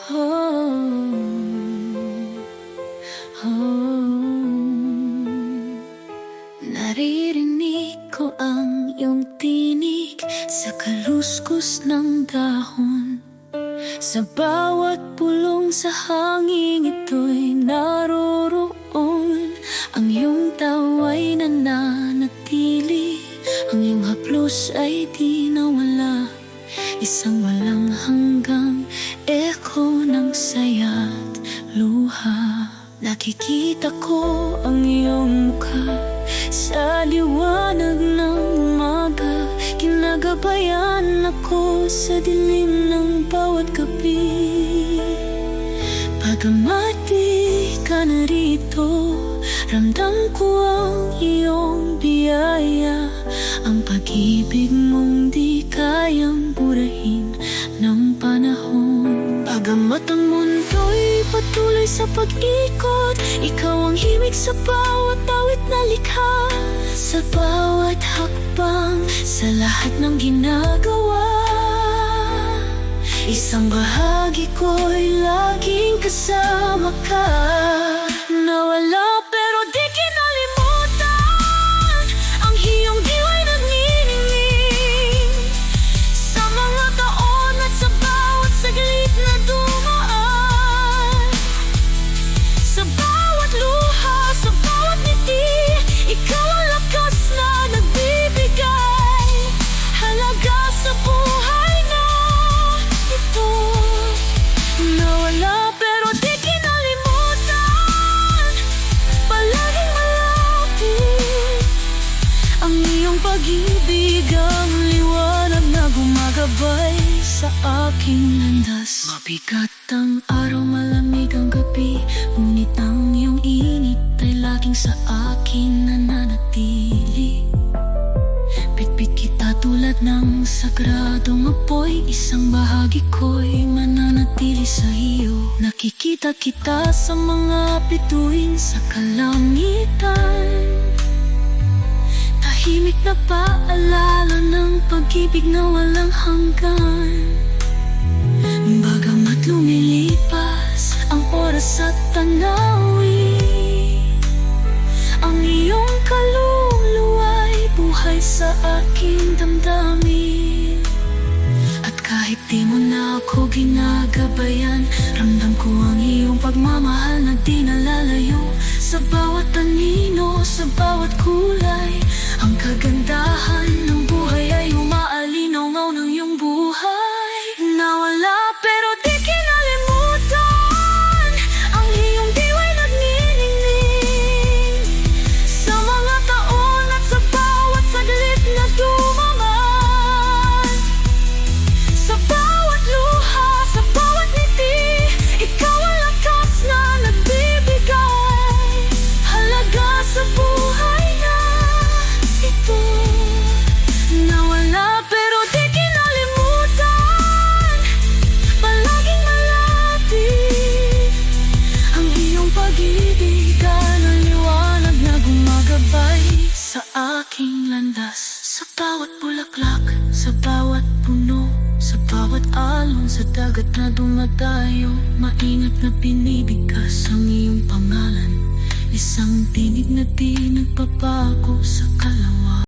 Oh, naririnig ko ang iyong tinig sa kaluskos ng dahon. Sa bawat pulong sa hangin ito'y naroroon. Ang iyong tawa'y nananatili, ang iyong haplos ay di nawala. Isang walang hanggang echo ng saya't luha. Nakikita ko ang iyong mukha sa liwanag ng umaga. Kinagabayan ako sa dilim ng bawat gabi. Pagkamat di ka narito, ramdam ko ang iyong biyaya. Ang pag-ibig mong di kayang burahin ng panahon. Pagkamat ang mundo'y patuloy sa pag-ikot, ikaw ang himig sa bawat awit na likha. Sa bawat hakbang, sa lahat ng ginagawa, isang bahagi ko'y laging kasama ka. Nawala pero di kinalimutan, ang iyong diwa'y nagniningning sa mga taon at sa bawat saglit na dumaan. Sa bawat luha, sa bawat ngiti, ikaw ang lakas na nagbibigay halaga sa buhay na ito. Nawala pero di kinalimutan, palaging malapit ang iyong pag-ibig, ang liwanag na gumagabay sa aking landas. Mabigat ang araw, malamig ang gabi, ngunit ang iyong init ay laging sa akin nananatili. Bitbit kita tulad ng sagradong apoy, isang bahagi ko'y mananatili sa iyo. Nakikita kita sa mga bituin sa kalangitan, tahimik na paalala ng pag-ibig na walang hanggan. Bagamat lumilipas ang oras at tanawin, ang iyong kaluluwa'y buhay sa aking damdamin. At kahit di mo na ako ginagabayan, ramdam ko ang iyong pagmamahal na di nalalayo. Sa bawat anino, sa bawat kulay, ang kagandahan ng buhay ay umaalinaw-ngaw ng iyong buhay. Nawala pero di kinalimutan, ang iyong diwa'y nagniningning sa mga taon at sa bawat saglit na dumaan. Sa bawat luha, sa bawat ngiti, ikaw ang lakas na nagbibigay halaga sa buhay na ito. Nawala pero di kinalimutan, palaging malapit ang iyong pag-ibig, ang liwanag na gumagabay sa aking landas. Sa bawat bulaklak, sa bawat puno, sa bawat alon sa dagat na dumadayo, maingat na binibigkas ang iyong pangalan. Isang tinig na di nagpapago sa kalawa.